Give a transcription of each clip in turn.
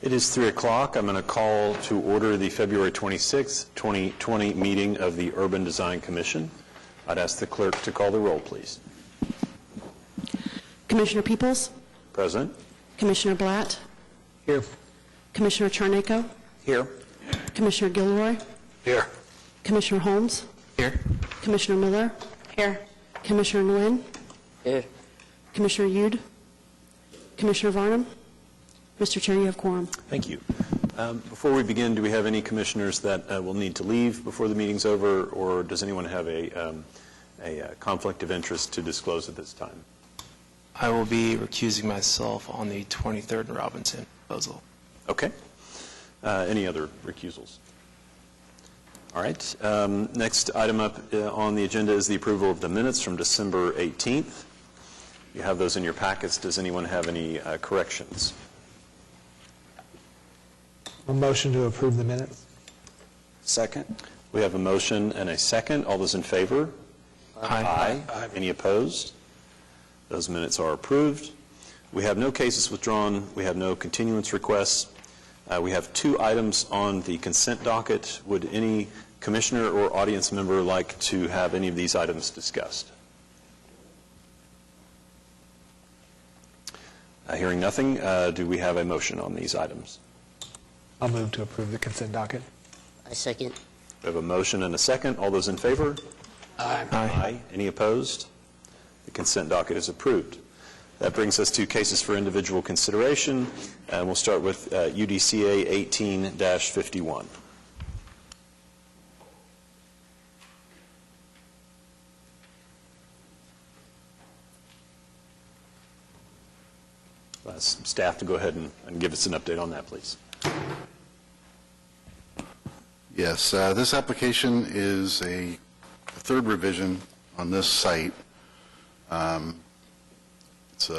It is 3 o'clock. I'm going to call to order the February 26, 2020 meeting of the Urban Design Commission. I'd ask the clerk to call the roll, please. Commissioner Peoples? Present. Commissioner Blatt? Here. Commissioner Charnico? Here. Commissioner Gilroy? Here. Commissioner Holmes? Here. Commissioner Miller? Here. Commissioner Nguyen? Here. Commissioner Yude? Commissioner Varnum? Mr. Chair, you have quorum. Thank you. Before we begin, do we have any commissioners that will need to leave before the meeting's over, or does anyone have a conflict of interest to disclose at this time? I will be recusing myself on the 23rd and Robinson proposal. Okay. Any other recusals? All right. Next item up on the agenda is the approval of the minutes from December 18th. You have those in your packets. Does anyone have any corrections? A motion to approve the minutes. Second. We have a motion and a second. All those in favor? Aye. Aye. Any opposed? Those minutes are approved. We have no cases withdrawn. We have no continuance requests. We have 2 items on the consent docket. Would any commissioner or audience member like to have any of these items discussed? Hearing nothing, do we have a motion on these items? I'll move to approve the consent docket. I second. We have a motion and a second. All those in favor? Aye. Aye. Any opposed? The consent docket is approved. That brings us to cases for individual consideration, and we'll start with UDCA 18-51. Staff to go ahead and give us an update on that, please. Yes, this application is a third revision on this site. It's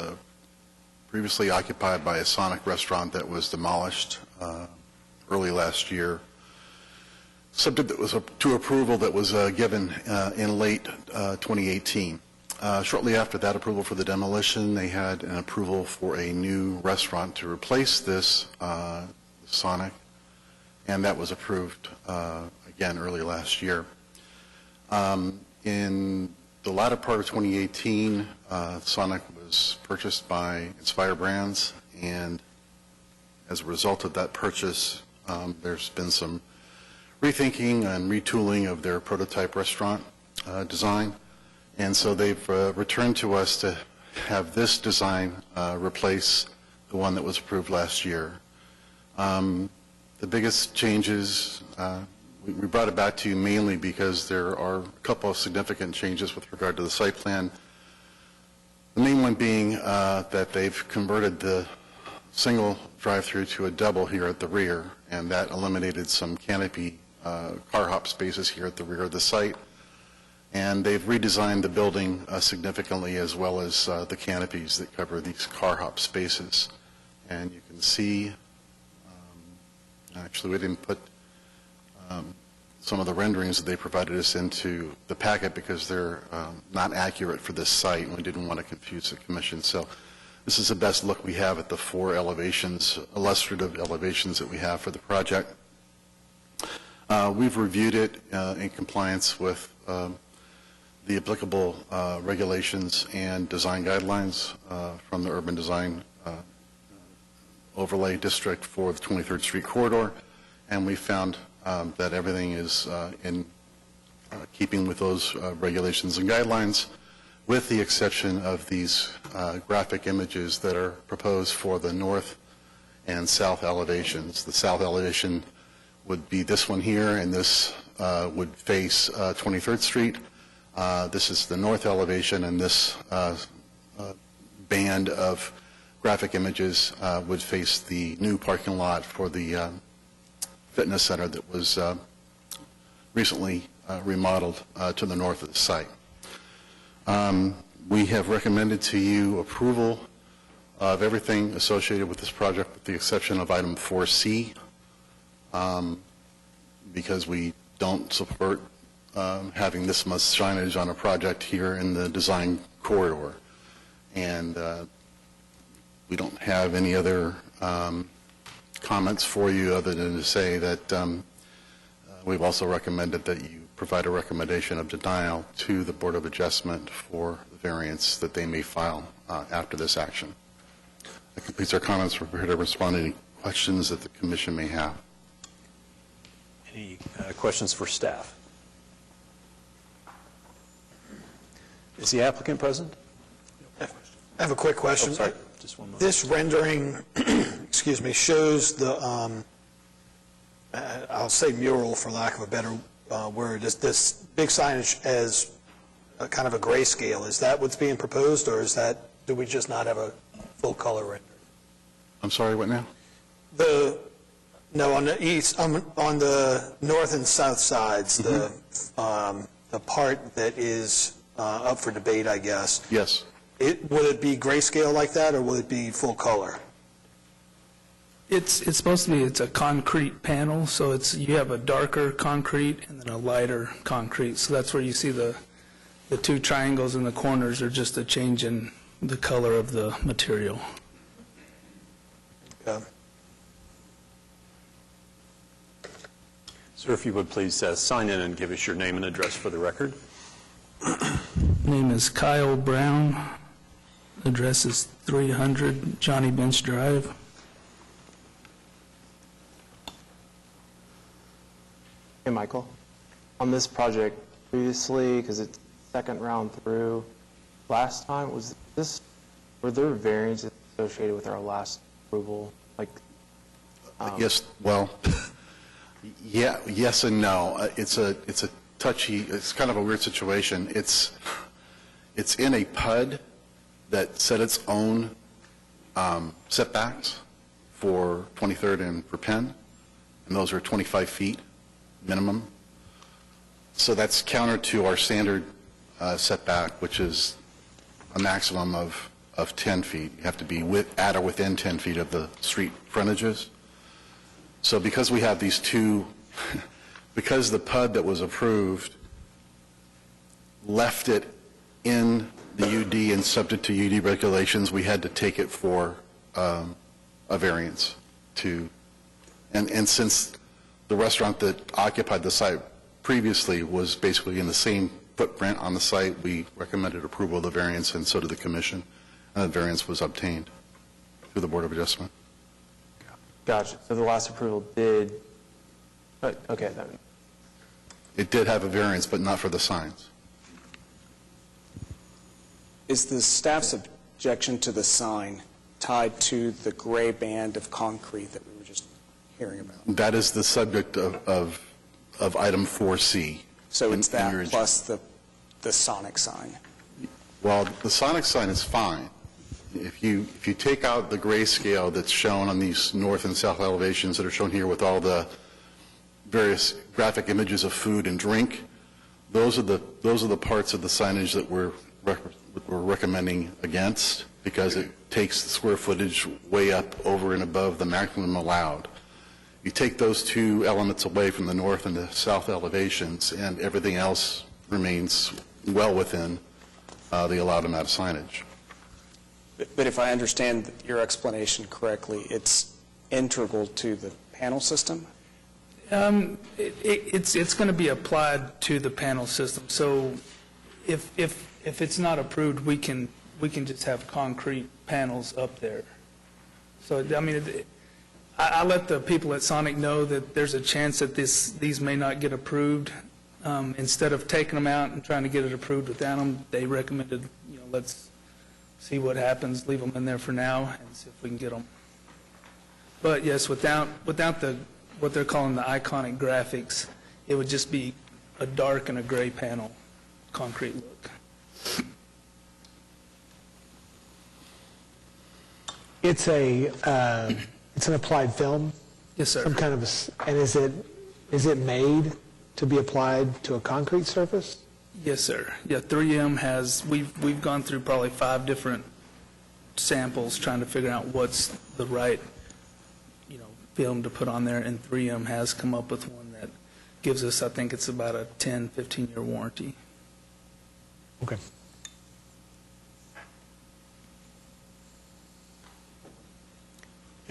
previously occupied by a Sonic restaurant that was demolished early last year. Subject that was to approval that was given in late 2018. Shortly after that approval for the demolition, they had an approval for a new restaurant to replace this Sonic, and that was approved again early last year. In the latter part of 2018, Sonic was purchased by Inspire Brands, and as a result of that purchase, there's been some rethinking and retooling of their prototype restaurant design, and so they've returned to us to have this design replace the one that was approved last year. The biggest changes, we brought it back to you mainly because there are a couple of significant changes with regard to the site plan. The main one being that they've converted the single drive-through to a double here at the rear, and that eliminated some canopy car hop spaces here at the rear of the site. And they've redesigned the building significantly, as well as the canopies that cover these car hop spaces. And you can see, actually we didn't put some of the renderings that they provided us into the packet because they're not accurate for this site, and we didn't want to confuse the commission. So this is the best look we have at the 4 elevations, illustrative elevations that we have for the project. We've reviewed it in compliance with the applicable regulations and design guidelines from the Urban Design Overlay District for the 23rd Street corridor, and we found that everything is in keeping with those regulations and guidelines, with the exception of these graphic images that are proposed for the north and south elevations. The south elevation would be this one here, and this would face 23rd Street. This is the north elevation, and this band of graphic images would face the new parking lot for the fitness center that was recently remodeled to the north of the site. We have recommended to you approval of everything associated with this project with the exception of item 4C, because we don't support having this much signage on a project here in the design corridor. And we don't have any other comments for you other than to say that we've also recommended that you provide a recommendation of denial to the Board of Adjustment for the variance that they may file after this action. That completes our comments. We're prepared to respond to any questions that the Commission may have. Any questions for staff? Is the applicant present? I have a quick question. Oh, sorry. Just one moment. This rendering, excuse me, shows the, I'll say mural for lack of a better word, is this big signage as a kind of a grayscale. Is that what's being proposed, or is that, do we just not have a full color rendering? I'm sorry, what now? No, on the east, on the north and south sides, the part that is up for debate, I guess. Yes. Will it be grayscale like that, or will it be full color? It's supposed to be, it's a concrete panel, so you have a darker concrete and then a lighter concrete. So that's where you see the two triangles in the corners are just a change in the color of the material. Sir, if you would please sign in and give us your name and address for the record. Name is Kyle Brown. Address is 300 Johnny Bench Drive. Hey, Michael. On this project previously, because it's second round through, last time, were there variances associated with our last approval? Like, Yes, well, yeah, yes and no. It's a touchy, it's kind of a weird situation. It's in a PUD that set its own setbacks for 23rd and for Penn, and those are 25 feet minimum. So that's counter to our standard setback, which is a maximum of 10 feet. You have to be at or within 10 feet of the street frontages. So because we have these two, because the PUD that was approved left it in the UD and subject to UD regulations, we had to take it for a variance to, and since the restaurant that occupied the site previously was basically in the same footprint on the site, we recommended approval of the variance, and so did the Commission, and the variance was obtained through the Board of Adjustment. gotcha. So the last approval did, okay, that makes. It did have a variance, but not for the signs. Is the staff's objection to the sign tied to the gray band of concrete that we were just hearing about? That is the subject of item 4C. So it's in your that agenda. plus the sonic sign? Well, the sonic sign is fine. If you take out the grayscale that's shown on these north and south elevations that are shown here with all the various graphic images of food and drink, those are the parts of the signage that we're recommending against, because it takes the square footage way up over and above the maximum allowed. You take those two elements away from the north and the south elevations, and everything else remains well within the allowed amount of signage. But if I understand your explanation correctly, it's integral to the panel system? It's going to be applied to the panel system. So if it's not approved, we can just have concrete panels up there. So I mean, I let the people at Sonic know that there's a chance that these may not get approved. Instead of taking them out and trying to get it approved without them, they recommended, let's see what happens, leave them in there for now, and see if we can get them. But yes, without what they're calling the iconic graphics, it would just be a dark and a gray panel, concrete look. It's an applied film? Yes, sir. Some kind of and is it made to be applied to a concrete surface? Yes, sir. Yeah, 3M has, we've gone through probably 5 different samples trying to figure out what's the right, film to put on there, and 3M has come up with one that gives us, I think it's about a 10, 15-year warranty.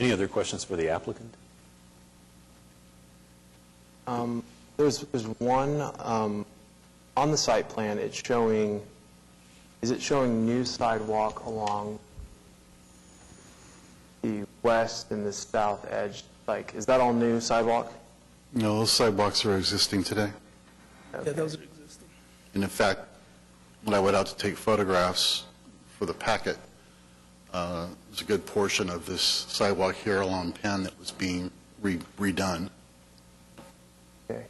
Any other questions for the applicant? There's one, on the site plan, is it showing new sidewalk along the west and the south edge? Like, is that all new sidewalk? No, those sidewalks are existing today. Yeah, those are existing. And in fact, when I went out to take photographs for the packet, there's a good portion of this sidewalk here along Penn that was being redone Okay.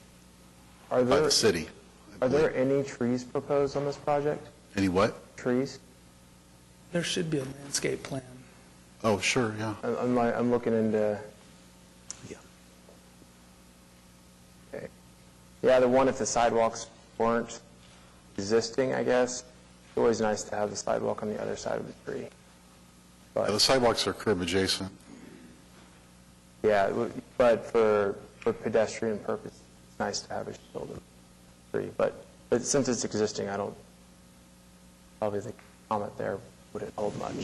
Are by there, the city. I are there believe. any trees proposed on this project? Any what? Trees? There should be a landscape plan. Oh, sure, yeah. I'm looking into... Yeah. Okay. Yeah, the one if the sidewalks weren't existing, I guess. It's always nice to have the sidewalk on the other side of the tree. Yeah, the But, sidewalks are curb adjacent. yeah, but for pedestrian purpose, it's nice to have a shield of tree. But since it's existing, I don't, probably the comment there wouldn't hold much.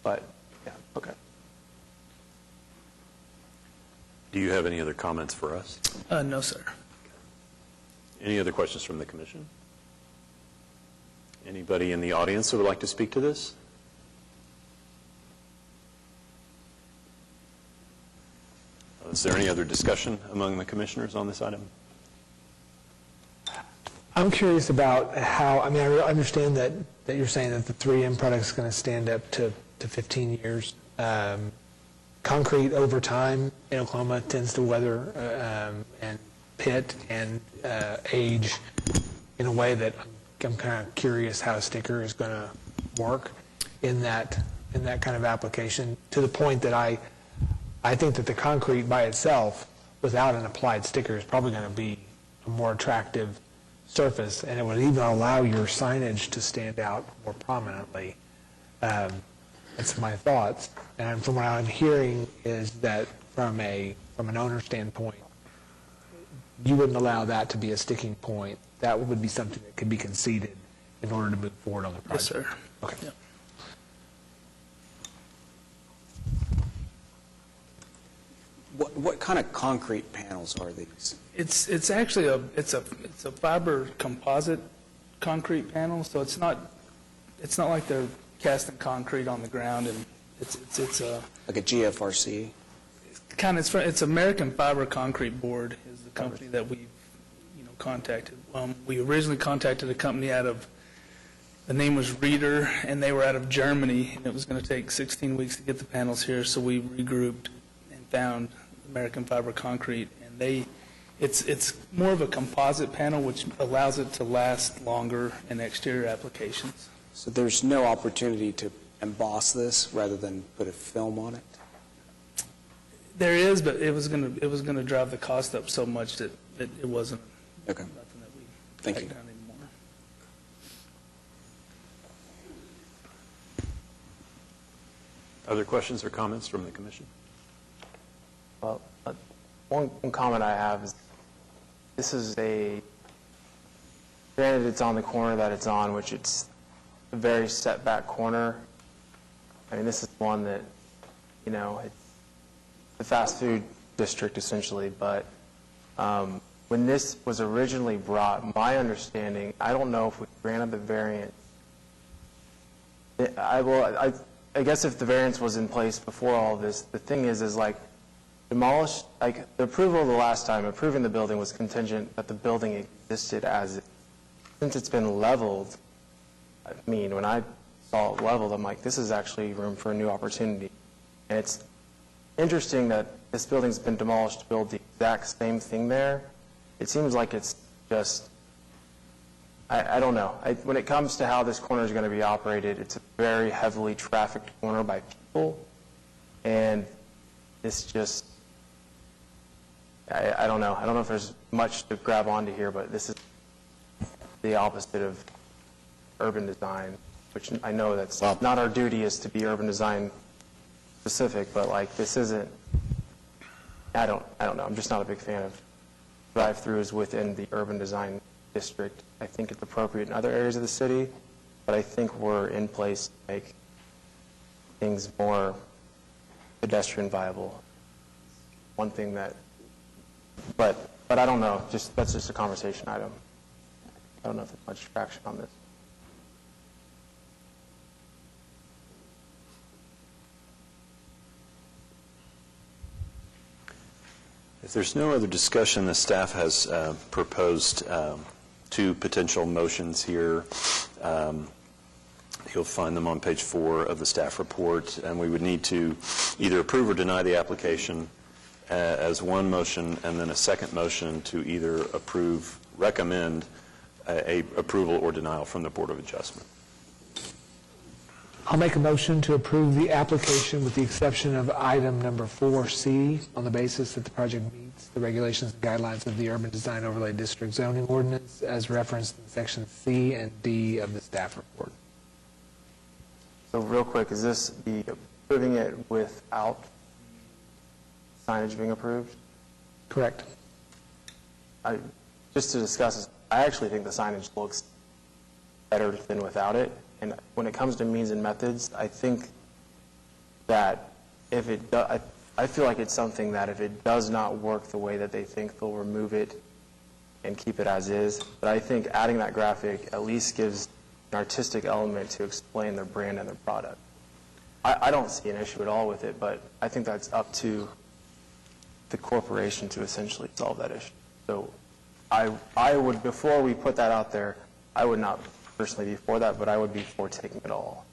But, yeah, okay. Do you have any other comments for us? No, sir. Any other questions from the commission? Anybody in the audience who would like to speak to this? Is there any other discussion among the commissioners on this item? I'm curious about how, I mean, I understand that you're saying that the 3M product is going to stand up to 15 years. Concrete over time in Oklahoma tends to weather and pit and age in a way that I'm kind of curious how a sticker is going to work in that kind of application, to the point that I think that the concrete by itself, without an applied sticker, is probably going to be a more attractive surface, and it would even allow your signage to stand out more prominently. That's my thoughts. And from what I'm hearing is that from an owner standpoint, you wouldn't allow that to be a sticking point. That would be something that could be conceded in order to move forward on the Yes, project. sir. Okay. Yeah. What kind of concrete panels are these? It's actually a fiber composite concrete panel, so it's not like they're casting concrete on the ground, and it's a Like a GFRC? it's American Fiber Concrete Board is the company that we've contacted. We originally contacted a company the name was Reeder, and they were out of Germany, and it was going to take 16 weeks to get the panels here, so we regrouped and found American Fiber Concrete, and it's more of a composite panel, which allows it to last longer in exterior applications. So there's no opportunity to emboss this rather than put a film on it? There is, but it was going to drive the cost up so much that it wasn't Okay. nothing that we Thank backed you. down anymore. Other questions or comments from the commission? Well, one comment I have is, this is granted it's on the corner that it's on, which it's a very setback corner. I mean, this is one that, it's the fast food district essentially, but when this was originally brought, my understanding, I don't know if we granted the variance. I guess if the variance was in place before all of this, the thing is like, demolished, like the approval the last time, approving the building was contingent that the building existed as it. Since it's been leveled, I mean, when I saw it leveled, I'm like, this is actually room for a new opportunity. And it's interesting that this building's been demolished to build the exact same thing there. It seems like it's just, I don't know. When it comes to how this corner is going to be operated, it's a very heavily trafficked corner by people. And it's just, I don't know. I don't know if there's much to grab onto here, but this is the opposite of urban design, which I know that's not our duty is to be urban design specific, but like this isn't, I don't know. I'm just not a big fan of drive-throughs within the urban design district. I think it's appropriate in other areas of the city, but I think we're in place to make things more pedestrian viable. One thing that, but I don't know, that's just a conversation item. I don't know if there's much traction on this. If there's no other discussion, the staff has proposed two potential motions here. You'll find them on page 4 of the staff report, and we would need to either approve or deny the application as one motion, and then a second motion to either approve, recommend a approval or denial from the Board of Adjustment. I'll make a motion to approve the application with the exception of item number 4C on the basis that the project meets the regulations and guidelines of the Urban Design Overlay District zoning ordinance as referenced in section C and D of the staff report. So real quick, is this the approving it without signage being approved? Correct. Just to discuss this, I actually think the signage looks better than without it. And when it comes to means and methods, I think that if it does, I feel like it's something that if it does not work the way that they think, they'll remove it and keep it as is. But I think adding that graphic at least gives an artistic element to explain their brand and their product. I don't see an issue at all with it, but I think that's up to the corporation to essentially solve that issue. So I would, before we put that out there, I would not personally be for that, but I would be for taking it all.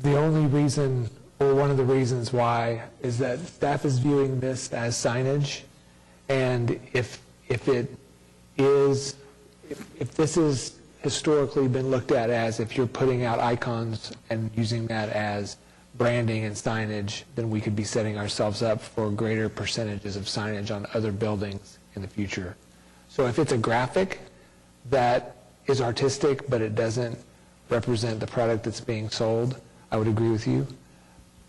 The only reason, or one of the reasons why, is that staff is viewing this as signage, and if this is historically been looked at as if you're putting out icons and using that as branding and signage, then we could be setting ourselves up for greater percentages of signage on other buildings in the future. So if it's a graphic that is artistic, but it doesn't represent the product that's being sold, I would agree with you.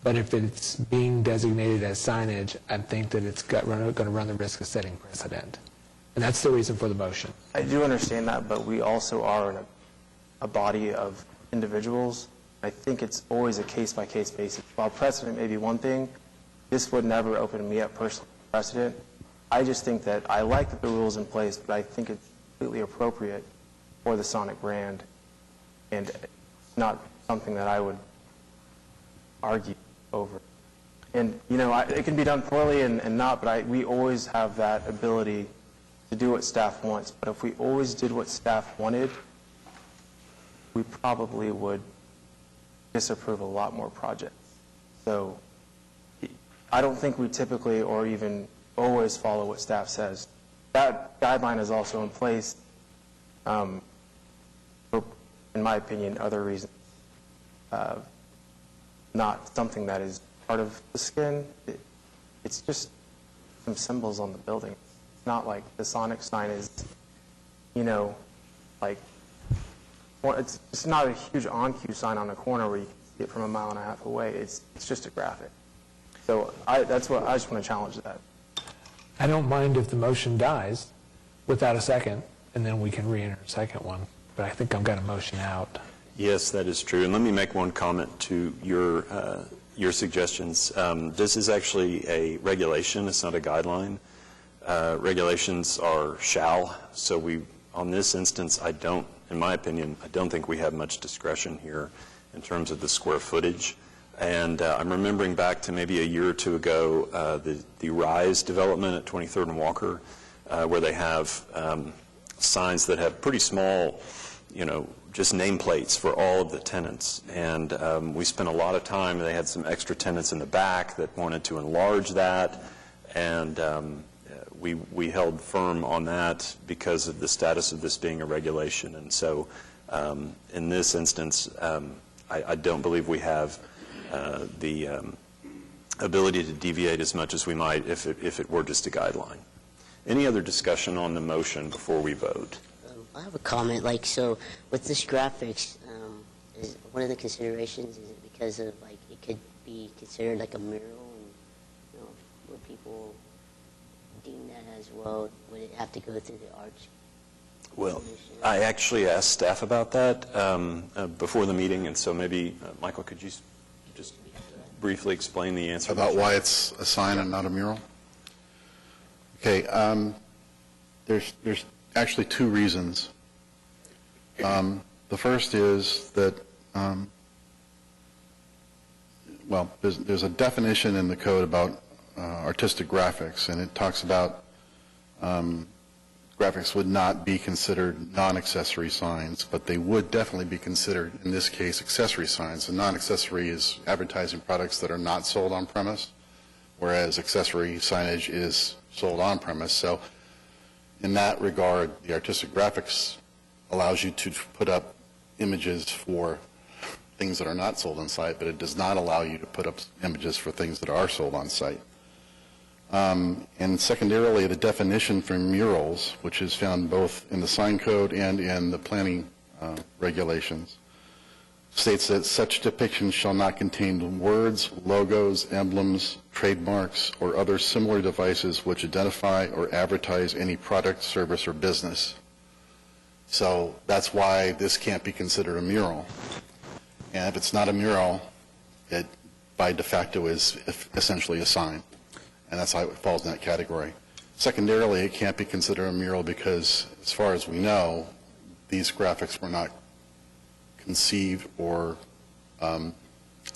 But if it's being designated as signage, I think that it's going to run the risk of setting precedent. And that's the reason for the motion. I do understand that, but we also are in a body of individuals. I think it's always a case-by-case basis. While precedent may be one thing, this would never open me up personally to precedent. I just think that I like the rules in place, but I think it's completely appropriate for the Sonic brand, and it's not something that I would argue over. And, you know, it can be done poorly and not, but we always have that ability to do what staff wants. But if we always did what staff wanted, we probably would disapprove a lot more projects. So I don't think we typically or even always follow what staff says. That guideline is also in place for, in my opinion, other reasons. Not something that is part of the skin. It's just some symbols on the building. It's not like the Sonic sign is, you know, like, well, it's not a huge on-cue sign on a corner where you can see it from 1.5 miles away. It's just a graphic. So I just want to challenge that. I don't mind if the motion dies without a second, and then we can re-enter a second one. But I think I've got a motion out. Yes, that is true. And let me make one comment to your suggestions. This is actually a regulation. It's not a guideline. Regulations are shall. So on this instance, in my opinion, I don't think we have much discretion here in terms of the square footage. And I'm remembering back to maybe a year or two ago, the Rise development at 23rd and Walker, where they have signs that have pretty small, just nameplates for all of the tenants. And we spent a lot of time, they had some extra tenants in the back that wanted to enlarge that. And we held firm on that because of the status of this being a regulation. And so in this instance, I don't believe we have the ability to deviate as much as we might if it were just a guideline. Any other discussion on the motion before we vote? I have a comment. So with this graphics, is one of the considerations, is it because of it could be considered like a mural, and would people deem that as well? Would it have to go through the arts? Well, I actually asked staff about that before the meeting, and so maybe Michael, could you just briefly explain the answer? About why it's a sign and not a mural? Okay, there's actually two reasons. The first is that, well, there's a definition in the code about artistic graphics, and it talks about graphics would not be considered non-accessory signs, but they would definitely be considered, in this case, accessory signs. And non-accessory is advertising products that are not sold on premise, whereas accessory signage is sold on premise. So in that regard, the artistic graphics allows you to put up images for things that are not sold on site, but it does not allow you to put up images for things that are sold on site. And secondarily, the definition for murals, which is found both in the sign code and in the planning regulations, states that such depictions shall not contain words, logos, emblems, trademarks, or other similar devices which identify or advertise any product, service, or business. So that's why this can't be considered a mural. And if it's not a mural, it by de facto is essentially a sign. And that's how it falls in that category. Secondarily, it can't be considered a mural because, as far as we know, these graphics were not conceived or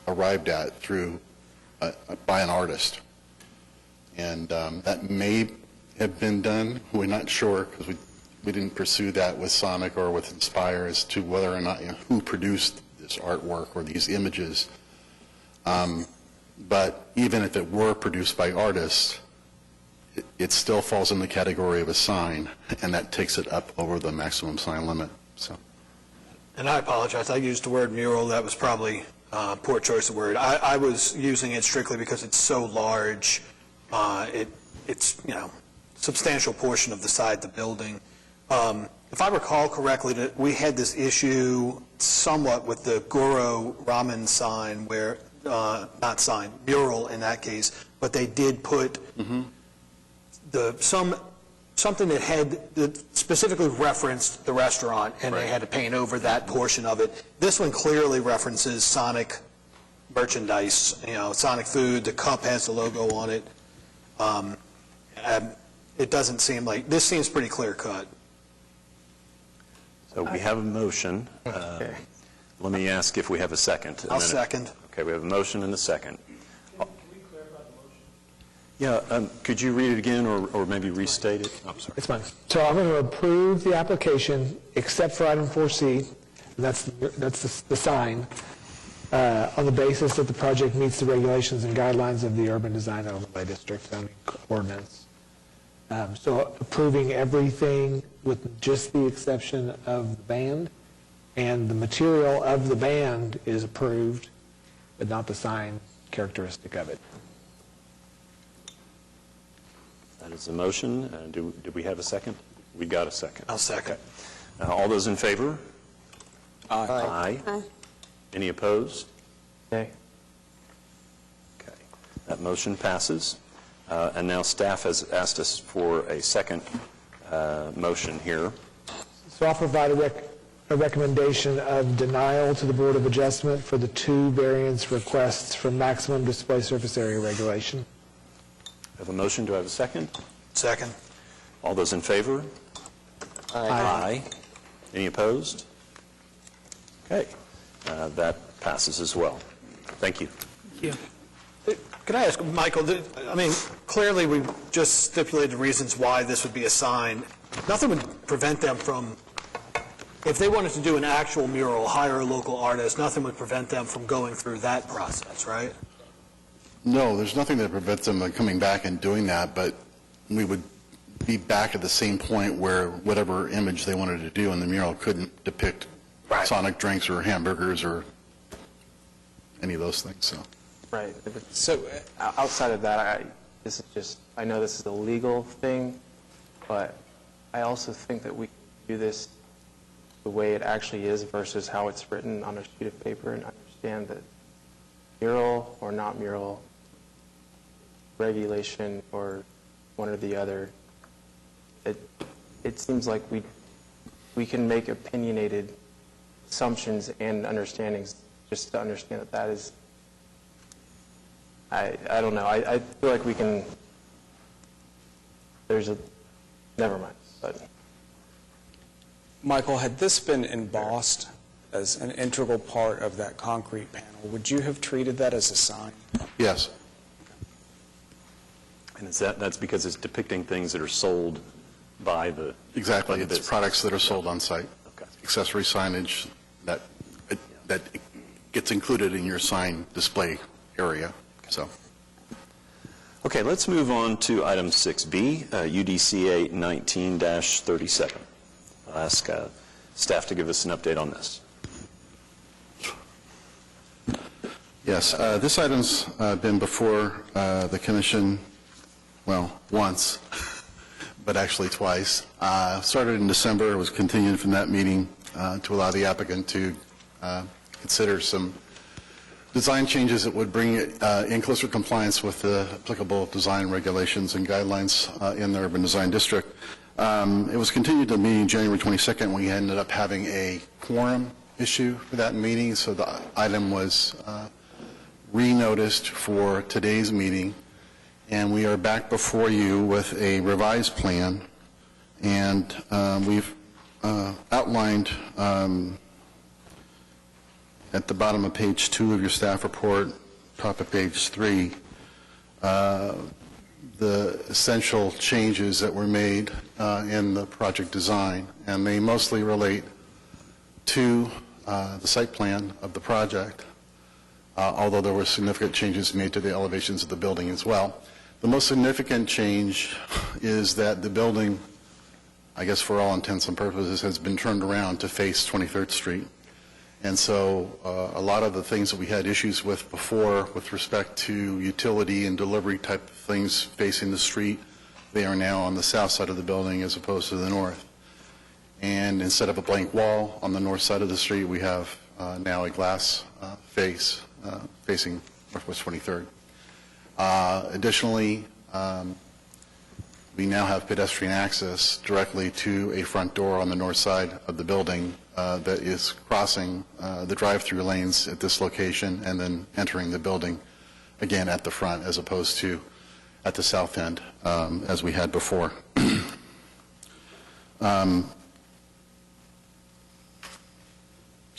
arrived at through by an artist. And that may have been done. We're not sure because we didn't pursue that with Sonic or with Inspire as to whether or not, who produced this artwork or these images. But even if it were produced by artists, it still falls in the category of a sign, and that takes it up over the maximum sign limit. So. And I apologize, I used the word mural, that was probably a poor choice of word. I was using it strictly because it's so large, it's, substantial portion of the side of the building. If I recall correctly, that we had this issue somewhat with the Goro ramen sign where, not sign, mural in that case, but they did put something that specifically referenced the restaurant, and they had to paint over that portion of it. This one clearly references Sonic merchandise, Sonic food, the cup has the logo on it. It doesn't seem like, this seems pretty clear cut. So we have a motion. Let me ask if we have a second. I'll second. Okay, we have a motion and a second. Can we clarify the motion? Yeah, could you read it again or maybe restate it? I'm sorry. It's fine. So I'm going to approve the application except for item 4C, and that's the sign, on the basis that the project meets the regulations and guidelines of the Urban Design Overlay District zoning ordinance. So approving everything with just the exception of the band, and the material of the band is approved, but not the sign characteristic of it. That is the motion. Do we have a second? We got a second. I'll second. Okay. All those in favor? Aye. Aye. Any opposed? Okay. Okay. That motion passes. And now staff has asked us for a second motion here. So I'll provide a recommendation of denial to the Board of Adjustment for the 2 variance requests for maximum display surface area regulation. I have a motion. Do I have a second? Second. All those in favor? Aye. Any opposed? Okay. That passes as well. Thank you. Thank you. Can I ask, Michael, clearly we just stipulated the reasons why this would be a sign. Nothing would prevent them from, if they wanted to do an actual mural, hire a local artist, nothing would prevent them from going through that process, right? No, there's nothing that prevents them from coming back and doing that, but we would be back at the same point where whatever image they wanted to do in the mural couldn't depict Sonic drinks or hamburgers or any of those things. So. Right. So outside of that, I know this is a legal thing, but I also think that we can do this the way it actually is versus how it's written on a sheet of paper, and understand that mural or not mural, regulation or one or the other, it seems like we can make opinionated assumptions and understandings just to understand that that is I don't know. I feel like we can, never mind. But Michael, had this been embossed as an integral part of that concrete panel, would you have treated that as a sign? Yes. And that's because it's depicting things that are sold by the... Exactly. by the It's business. products that are sold on site. Okay. Accessory signage that gets included in your sign display area. So, Okay, let's move on to item 6B, UDCA 19-37. I'll ask staff to give us an update on this. yes, this item's been before the commission, well, once, but actually twice. Started in December, was continued from that meeting to allow the applicant to consider some design changes that would bring it in closer compliance with the applicable design regulations and guidelines in the urban design district. It was continued to meeting January 22nd. We ended up having a quorum issue for that meeting, so the item was re-noticed for today's meeting, and we are back before you with a revised plan, and we've outlined at the bottom of page 2 of your staff report, top of page 3, the essential changes that were made in the project design, and they mostly relate to the site plan of the project, although there were significant changes made to the elevations of the building as well. The most significant change is that the building, I guess for all intents and purposes, has been turned around to face 23rd Street. And so a lot of the things that we had issues with before with respect to utility and delivery type of things facing the street, they are now on the south side of the building as opposed to the north. And instead of a blank wall on the north side of the street, we have now a glass face facing Northwest 23rd. Additionally, we now have pedestrian access directly to a front door on the north side of the building that is crossing the drive-through lanes at this location and then entering the building again at the front as opposed to at the south end as we had before.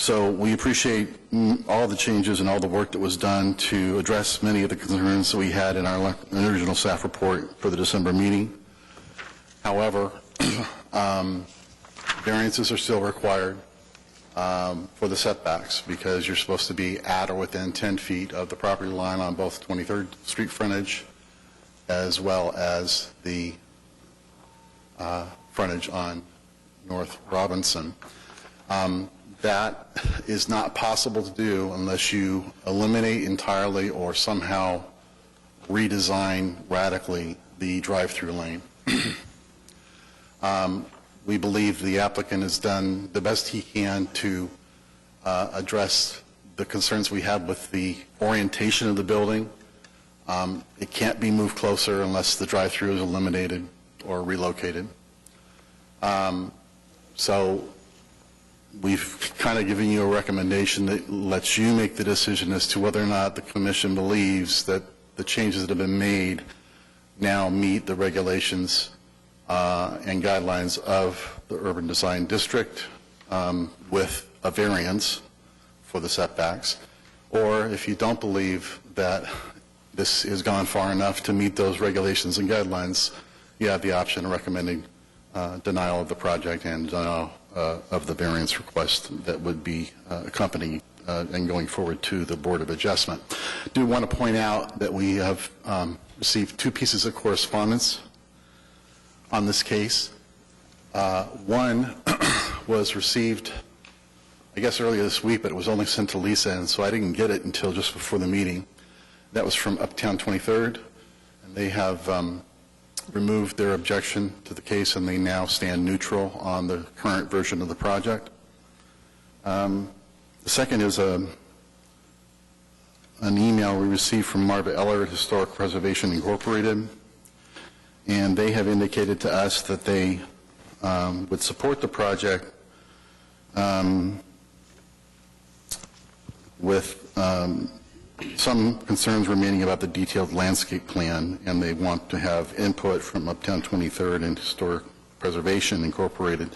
So we appreciate all the changes and all the work that was done to address many of the concerns that we had in our original staff report for the December meeting. However, variances are still required for the setbacks because you're supposed to be at or within 10 feet of the property line on both 23rd Street frontage as well as the frontage on North Robinson. That is not possible to do unless you eliminate entirely or somehow redesign radically the drive-through lane. We believe the applicant has done the best he can to address the concerns we have with the orientation of the building. It can't be moved closer unless the drive-through is eliminated or relocated. So we've kind of given you a recommendation that lets you make the decision as to whether or not the commission believes that the changes that have been made now meet the regulations and guidelines of the urban design district with a variance for the setbacks, or if you don't believe that this has gone far enough to meet those regulations and guidelines, you have the option of recommending denial of the project and denial of the variance request that would be accompanied and going forward to the Board of Adjustment. I do want to point out that we have received 2 pieces of correspondence on this case. One was received, I guess, earlier this week, but it was only sent to Lisa, and so I didn't get it until just before the meeting. That was from Uptown 23rd, and they have removed their objection to the case, and they now stand neutral on the current version of the project. The second is an email we received from Marva Eller at Historic Preservation Incorporated, and they have indicated to us that they would support the project with some concerns remaining about the detailed landscape plan, and they want to have input from Uptown 23rd and Historic Preservation Incorporated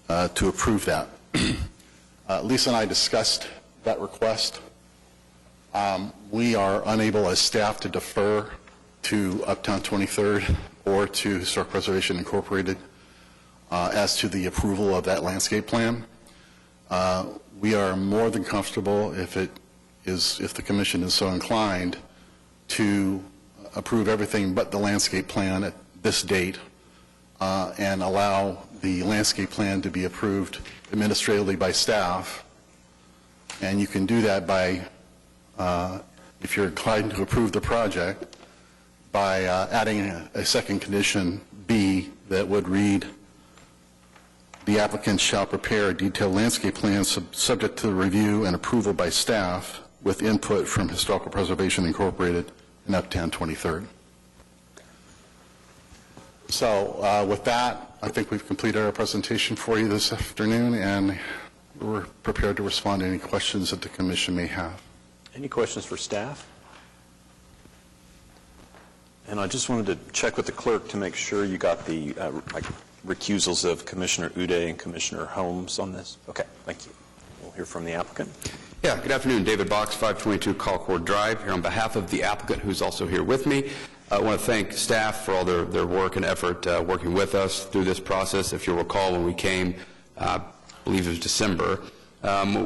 to approve that. Lisa and I discussed that request. We are unable as staff to defer to Uptown 23rd or to Historic Preservation Incorporated as to the approval of that landscape plan. We are more than comfortable if the commission is so inclined to approve everything but the landscape plan at this date and allow the landscape plan to be approved administratively by staff. And you can do that by, if you're inclined to approve the project, by adding a second condition, B, that would read, the applicant shall prepare a detailed landscape plan subject to review and approval by staff with input from Historical Preservation Incorporated and Uptown 23rd. So with that, I think we've completed our presentation for you this afternoon, and we're prepared to respond to any questions that the commission may have. Any questions for staff? And I just wanted to check with the clerk to make sure you got the recusals of Commissioner Uday and Commissioner Holmes on this. Okay, thank you. We'll hear from the applicant. Yeah, good afternoon. David Box, 522 Colcord Drive, here on behalf of the applicant who's also here with me. I want to thank staff for all their work and effort working with us through this process. If you'll recall, when we came, I believe it was December,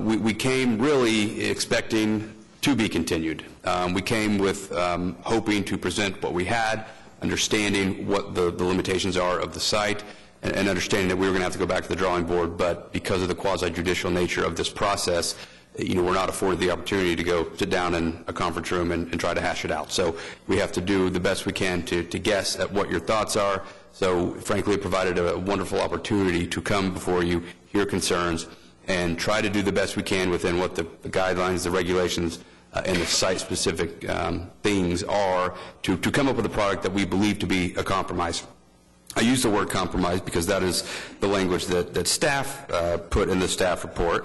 we came really expecting to be continued. We came with hoping to present what we had, understanding what the limitations are of the site, and understanding that we were going to have to go back to the drawing board, but because of the quasi-judicial nature of this process, we're not afforded the opportunity to go sit down in a conference room and try to hash it out. So we have to do the best we can to guess at what your thoughts are. So frankly, it provided a wonderful opportunity to come before you, hear concerns, and try to do the best we can within what the guidelines, the regulations, and the site-specific things are to come up with a product that we believe to be a compromise. I use the word compromise because that is the language that staff put in the staff report,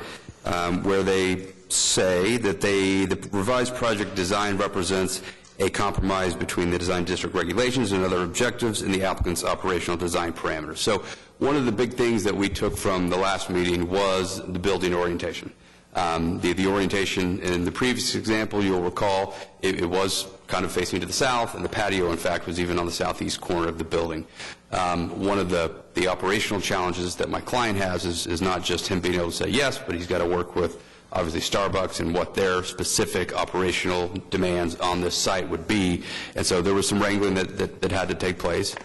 where they say that the revised project design represents a compromise between the design district regulations and other objectives in the applicant's operational design parameters. So one of the big things that we took from the last meeting was the building orientation. The orientation in the previous example, you'll recall, it was kind of facing to the south, and the patio, in fact, was even on the southeast corner of the building. One of the operational challenges that my client has is not just him being able to say yes, but he's got to work with, obviously, Starbucks and what their specific operational demands on this site would be. And so there was some wrangling that had to take place.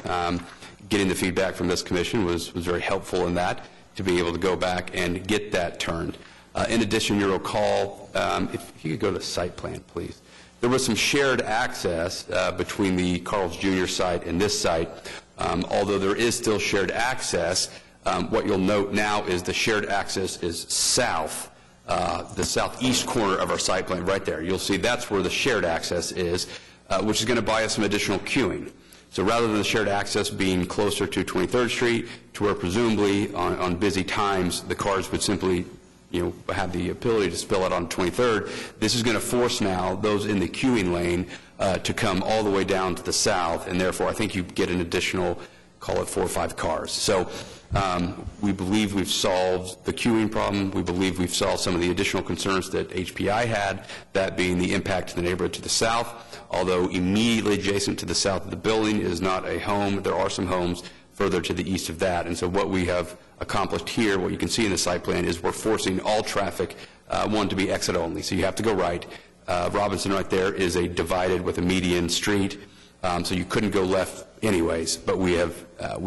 Getting the feedback from this commission was very helpful in that, to be able to go back and get that turned. In addition, you'll recall, if you could go to the site plan, please. There was some shared access between the Carl's Jr. site and this site. Although there is still shared access, what you'll note now is the shared access is south, the southeast corner of our site plan, right there. You'll see that's where the shared access is, which is going to buy us some additional queuing. So rather than the shared access being closer to 23rd Street, to where presumably on busy times the cars would simply have the ability to spill out on 23rd, this is going to force now those in the queuing lane to come all the way down to the south, and therefore I think you get an additional, call it 4 or 5 cars. So we believe we've solved the queuing problem. We believe we've solved some of the additional concerns that HPI had, that being the impact to the neighborhood to the south. Although immediately adjacent to the south of the building is not a home, there are some homes further to the east of that. And so what we have accomplished here, what you can see in the site plan, is we're forcing all traffic, one, to be exit only. So you have to go right. Robinson right there is a divided with a median street, so you couldn't go left anyways, but we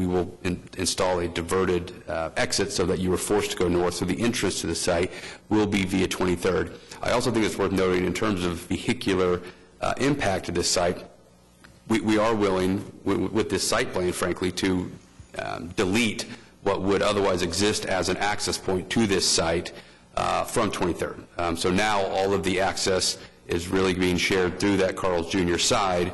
will install a diverted exit so that you are forced to go north. So the entrance to the site will be via 23rd. I also think it's worth noting in terms of vehicular impact to this site, we are willing, with this site plan, frankly, to delete what would otherwise exist as an access point to this site from 23rd. So now all of the access is really being shared through that Carl's Jr. side,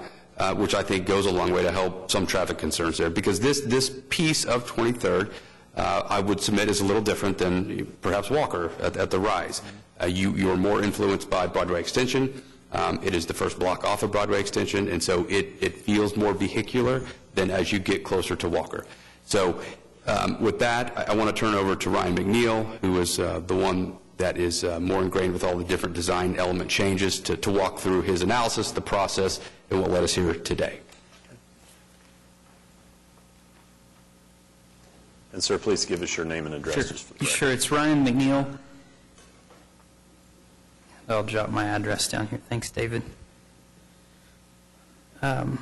which I think goes a long way to help some traffic concerns there. Because this piece of 23rd, I would submit, is a little different than perhaps Walker at the Rise. You are more influenced by Broadway Extension. It is the first block off of Broadway Extension, and so it feels more vehicular than as you get closer to Walker. So with that, I want to turn over to Ryan McNeil, who is the one that is more ingrained with all the different design element changes to walk through his analysis, the process, and what led us here today. And sir, please give us your name and address. Just for the record. Sure, it's Ryan McNeil. I'll jot my address down here. Thanks, David. So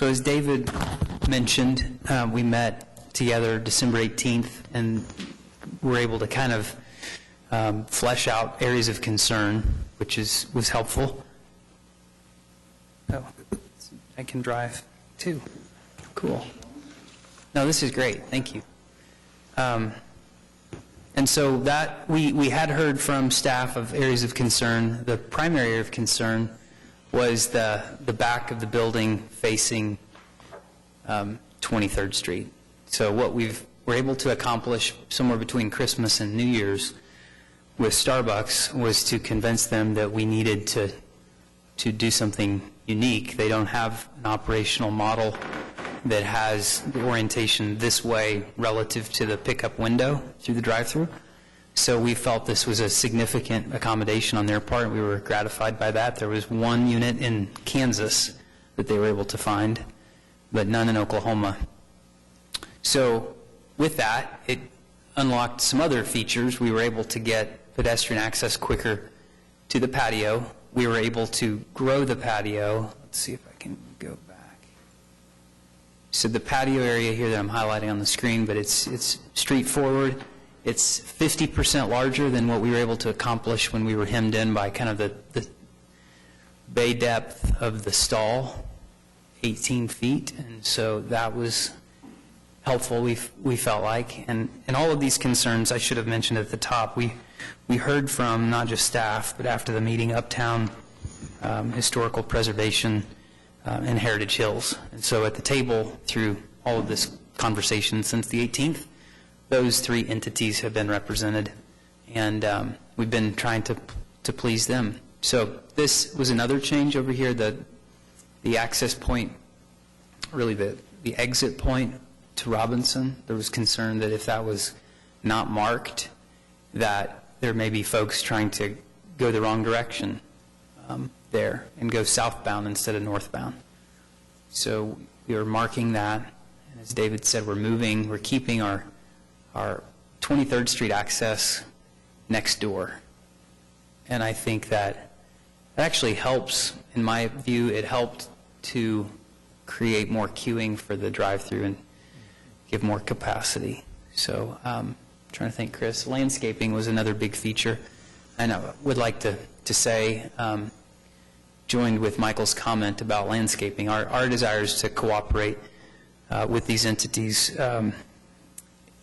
as David mentioned, we met together December 18th, and were able to kind of flesh out areas of concern, which was helpful. Oh, I can drive too. Cool. No, this is great. Thank you. And so that we had heard from staff of areas of concern. The primary area of concern was the back of the building facing 23rd Street. So what we're able to accomplish somewhere between Christmas and New Year's with Starbucks was to convince them that we needed to do something unique. They don't have an operational model that has the orientation this way relative to the pickup window through the drive-thru. So we felt this was a significant accommodation on their part. We were gratified by that. There was one unit in Kansas that they were able to find, but none in Oklahoma. So with that, it unlocked some other features. We were able to get pedestrian access quicker to the patio. We were able to grow the patio. Let's see if I can go back. So the patio area here that I'm highlighting on the screen, but it's street forward. It's 50% larger than what we were able to accomplish when we were hemmed in by kind of the bay depth of the stall, 18 feet. And so that was helpful, we felt like. And all of these concerns, I should have mentioned at the top, we heard from not just staff, but after the meeting, Uptown, Historical Preservation, and Heritage Hills. And so at the table, through all of this conversation since the 18th, those three entities have been represented, and we've been trying to please them. So this was another change over here, the access point, really the exit point to Robinson. There was concern that if that was not marked, that there may be folks trying to go the wrong direction there and go southbound instead of northbound. So we were marking that, and as David said, we're keeping our 23rd Street access next door. And I think that actually helps, in my view, it helped to create more queuing for the drive-through and give more capacity. So trying to think, Chris, landscaping was another big feature. And I would like to say, joined with Michael's comment about landscaping, our desire is to cooperate with these entities.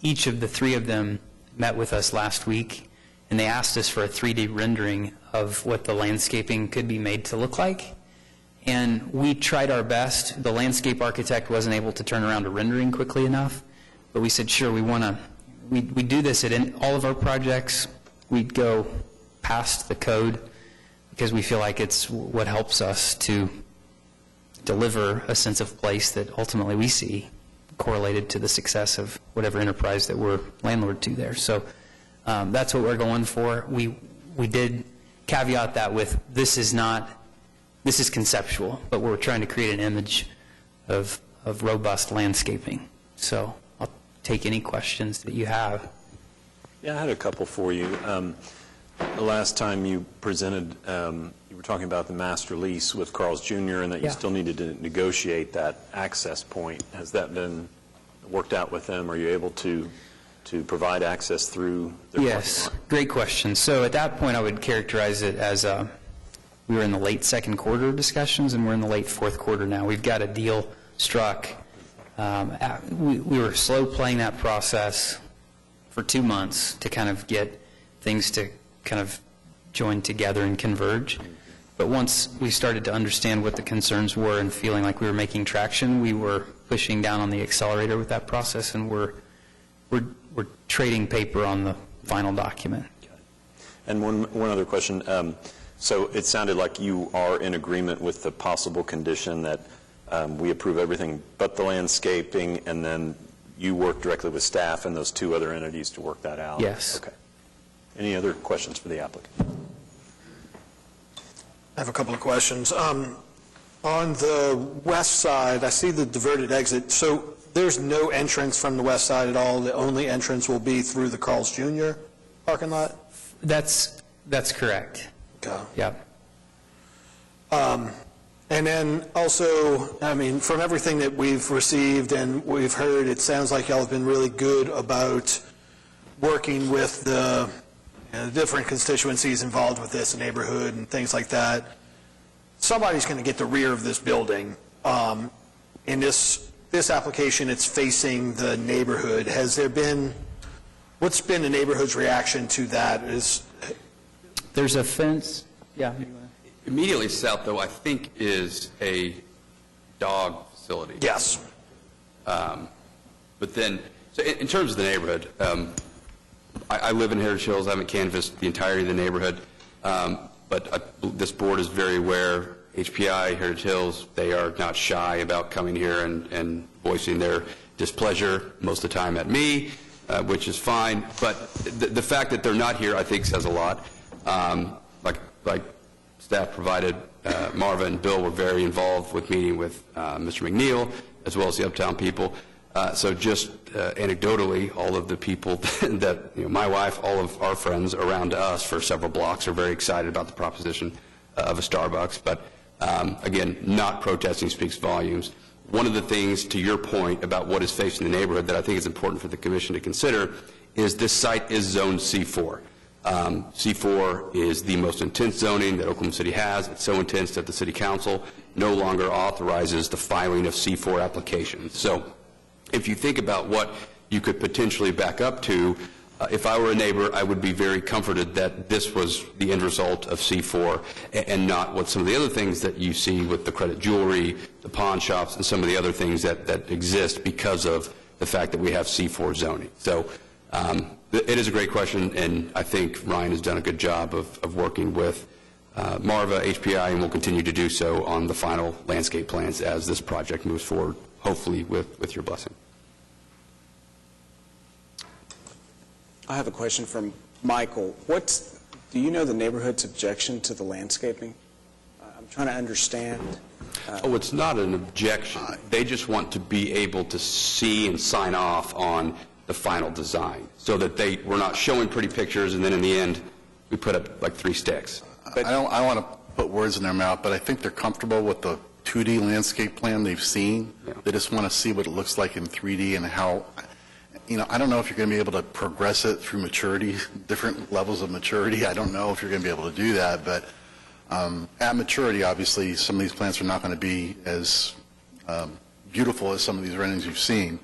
Each of the three of them met with us last week, and they asked us for a 3D rendering of what the landscaping could be made to look like. And we tried our best. The landscape architect wasn't able to turn around a rendering quickly enough, but we said, sure, we do this at all of our projects. We'd go past the code because we feel like it's what helps us to deliver a sense of place that ultimately we see correlated to the success of whatever enterprise that we're landlord to there. So that's what we're going for. We did caveat that with this is conceptual, but we're trying to create an image of robust landscaping. So I'll take any questions that you have. Yeah, I had a couple for you. The last time you presented, you were talking about the master lease with Carl's Jr. and that you still needed to negotiate that access point. Has that been worked out with them? Are you able to provide access through their Yes, parking lot? great question. So at that point, I would characterize it as we were in the late second quarter discussions, and we're in the late fourth quarter now. We've got a deal struck. We were slow playing that process for 2 months to kind of get things to kind of join together and converge. But once we started to understand what the concerns were and feeling like we were making traction, we were pushing down on the accelerator with that process, and we're trading paper on the final document. And one other question. So it sounded like you are in agreement with the possible condition that we approve everything but the landscaping, and then you work directly with staff and those two other entities to work that out? Yes. Okay. Any other questions for the applicant? I have a couple of questions. On the west side, I see the diverted exit. So there's no entrance from the west side at all? The only entrance will be through the Carl's Jr. parking lot? That's correct. Okay. Yep. And then also, I mean, from everything that we've received and we've heard, it sounds like y'all have been really good about working with the different constituencies involved with this neighborhood and things like that. Somebody's going to get the rear of this building. In this application, it's facing the neighborhood. What's been the neighborhood's reaction to that? There's a fence. Yeah. Immediately south, though, I think is a dog facility. Yes. But then, so in terms of the neighborhood, I live in Heritage Hills. I haven't canvassed the entirety of the neighborhood, but this board is very aware. HPI, Heritage Hills, they are not shy about coming here and voicing their displeasure most of the time at me, which is fine. But the fact that they're not here, I think, says a lot. Like staff provided, Marva and Bill were very involved with meeting with Mr. McNeil, as well as the Uptown people. So just anecdotally, all of the people that, my wife, all of our friends around us for several blocks are very excited about the proposition of a Starbucks. But again, not protesting speaks volumes. One of the things, to your point about what is facing the neighborhood, that I think is important for the commission to consider is this site is zoned C4. C4 is the most intense zoning that Oklahoma City has. It's so intense that the city council no longer authorizes the filing of C4 applications. So if you think about what you could potentially back up to, if I were a neighbor, I would be very comforted that this was the end result of C4 and not what some of the other things that you see with the credit jewelry, the pawn shops, and some of the other things that exist because of the fact that we have C4 zoning. So it is a great question, and I think Ryan has done a good job of working with Marva, HPI, and will continue to do so on the final landscape plans as this project moves forward, hopefully with your blessing. I have a question from Michael. Do you know the neighborhood's objection to the landscaping? I'm trying to understand. It's not an objection. They just want to be able to see and sign off on the final design so that we're not showing pretty pictures and then in the end we put up like 3 sticks. I don't want to put words in their mouth, but I think they're comfortable with the 2D landscape plan they've seen. Yeah. They just want to see what it looks like in 3D and how, I don't know if you're going to be able to progress it through maturity, different levels of maturity. I don't know if you're going to be able to do that, but at maturity, obviously, some of these plants are not going to be as beautiful as some of these renderings you've seen.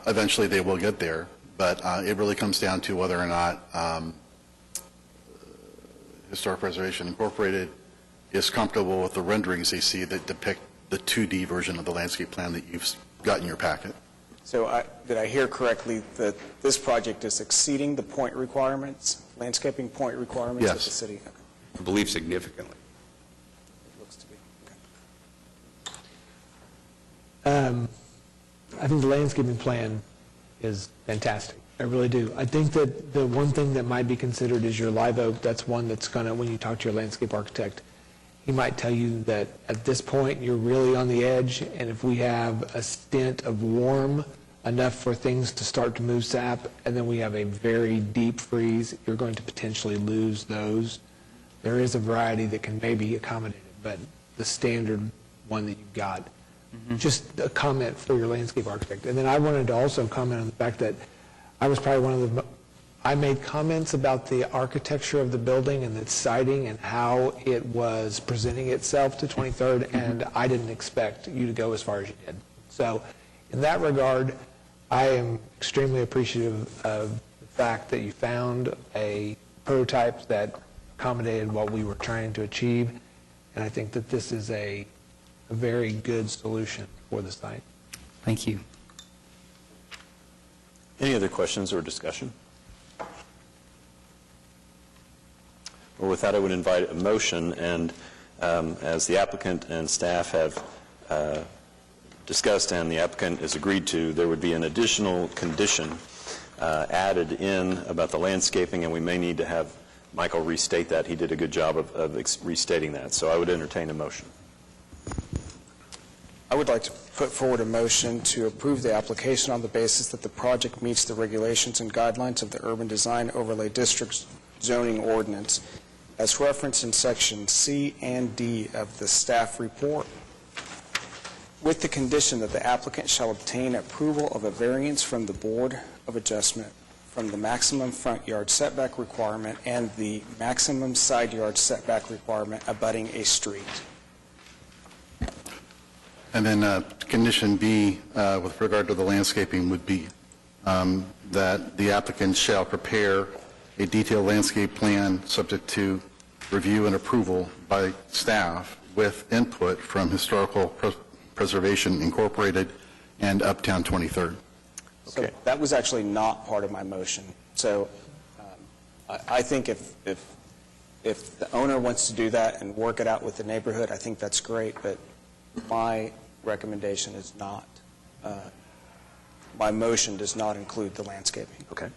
Eventually, they will get there, but it really comes down to whether or not Historic Preservation Incorporated is comfortable with the renderings they see that depict the 2D version of the landscape plan that you've got in your packet. So did I hear correctly that this project is exceeding the point requirements, landscaping point requirements of the city? Yes, I believe significantly. It looks to be. Okay. I think the landscaping plan is fantastic. I really do. I think that the one thing that might be considered is your live oak. That's one that's going to, when you talk to your landscape architect, he might tell you that at this point you're really on the edge, and if we have a stint of warm enough for things to start to move sap, and then we have a very deep freeze, you're going to potentially lose those. There is a variety that can maybe accommodate it, but the standard one that you've got. Just a comment for your landscape architect. And then I wanted to also comment on the fact that I was probably one of the, I made comments about the architecture of the building and its siding and how it was presenting itself to 23rd, and I didn't expect you to go as far as you did. So in that regard, I am extremely appreciative of the fact that you found a prototype that accommodated what we were trying to achieve, and I think that this is a very good solution for the site. Thank you. Any other questions or discussion? Well, with that, I would invite a motion, and as the applicant and staff have discussed and the applicant has agreed to, there would be an additional condition added in about the landscaping, and we may need to have Michael restate that. He did a good job of restating that. So I would entertain a motion. I would like to put forward a motion to approve the application on the basis that the project meets the regulations and guidelines of the Urban Design Overlay District zoning ordinance as referenced in section C and D of the staff report, with the condition that the applicant shall obtain approval of a variance from the Board of Adjustment from the maximum front yard setback requirement and the maximum side yard setback requirement abutting a street. And then condition B, with regard to the landscaping, would be that the applicant shall prepare a detailed landscape plan subject to review and approval by staff with input from Historical Preservation Incorporated and Uptown 23rd. So that was actually not part of my motion. So I think if the owner wants to do that and work it out with the neighborhood, I think that's great, but my recommendation is not, my motion does not include the landscaping. Okay.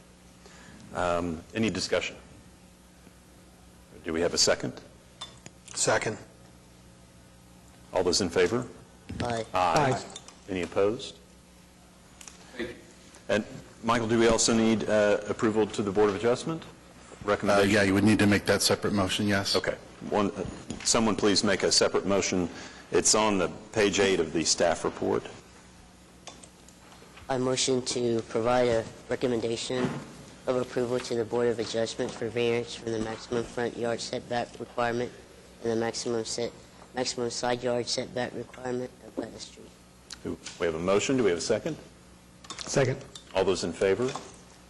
Any discussion? Do we have a second? Second. All those in favor? Aye. Aye. Any opposed? And Michael, do we also need approval to the Board of Adjustment? Recommendation? Yeah, you would need to make that separate motion, yes. Okay. Someone please make a separate motion. It's on the page 8 of the staff report. I motion to provide a recommendation of approval to the Board of Adjustment for variance from the maximum front yard setback requirement and the maximum side yard setback requirement of the street. We have a motion. Do we have a second? Second. All those in favor?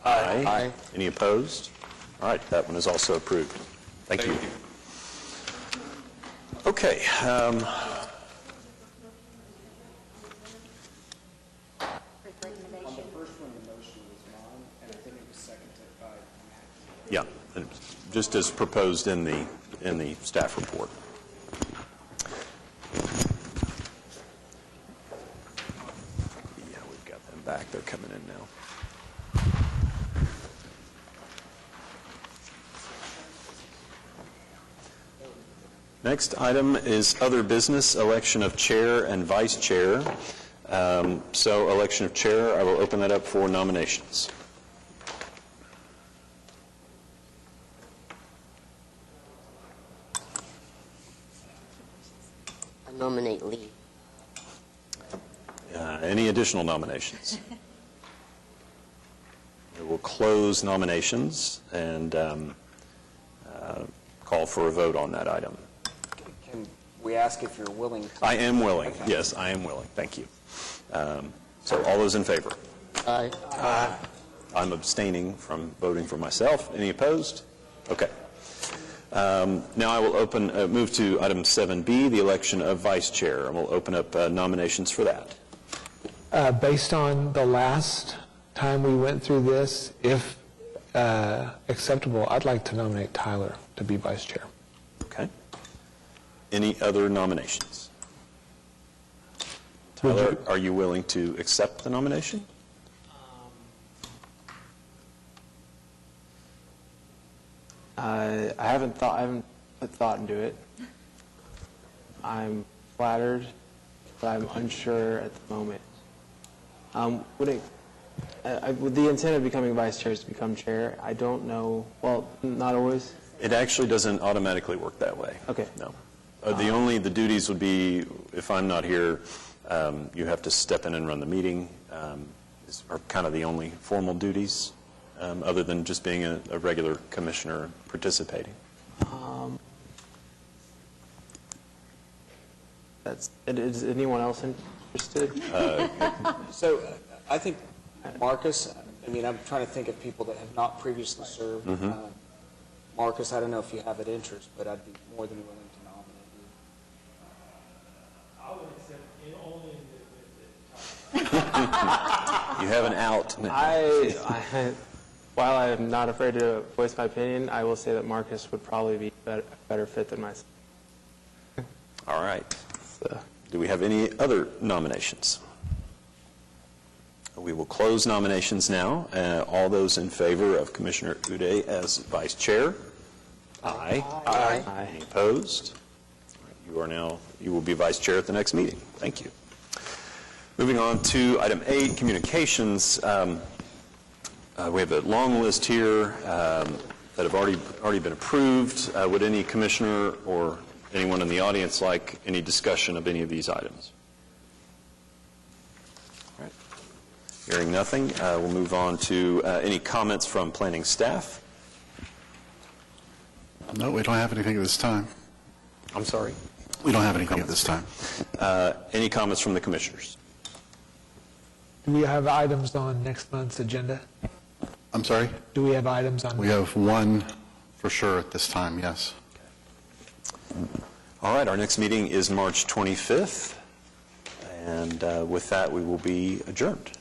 Aye. Aye. Any opposed? All right, that one is also approved. Thank you. Okay. Yeah, just as proposed in the staff report. Yeah, we've got them back. They're coming in now. Next item is other business, election of chair and vice chair. So election of chair, I will open that up for nominations. I nominate Lee. Any additional nominations? We will close nominations and call for a vote on that item. Can we ask if you're willing to? I am willing. Okay. Yes, I am willing. Thank you. So all those in favor? Aye. I'm abstaining from voting for myself. Any opposed? Okay. Now I will move to item 7B, the election of vice chair, and we'll open up nominations for that. Based on the last time we went through this, if acceptable, I'd like to nominate Tyler to be vice chair. Okay. Any other nominations? Tyler, are you willing to accept the nomination? I haven't put thought into it. I'm flattered, but I'm unsure at the moment. With the intent of becoming vice chair is to become chair. I don't know. Well, not always. It actually doesn't automatically work that way. Okay. No. The duties would be, if I'm not here, you have to step in and run the meeting, are kind of the only formal duties, other than just being a regular commissioner participating. Is anyone else interested? So I think Marcus, I'm trying to think of people that have not previously served. Mm-hmm. Marcus, I don't know if you have an interest, but I'd be more than willing to nominate you. I would accept it only You have an out. While I am not afraid to voice my opinion, I will say that Marcus would probably be better fit than myself. All right. So, Do we have any other nominations? We will close nominations now. All those in favor of Commissioner Uday as vice chair? Aye. Aye. Any opposed? You will be vice chair at the next meeting. Thank you. Moving on to item 8, communications. We have a long list here that have already been approved. Would any commissioner or anyone in the audience like any discussion of any of these items? All right. Hearing nothing, we'll move on to any comments from planning staff. No, we don't have anything at this time. I'm sorry. We don't have anything at this time. Any comments from the commissioners? Do we have items on next month's agenda? I'm sorry? Do we have items on? We have one for sure at this time, yes. All right, our next meeting is March 25th, and with that, we will be adjourned.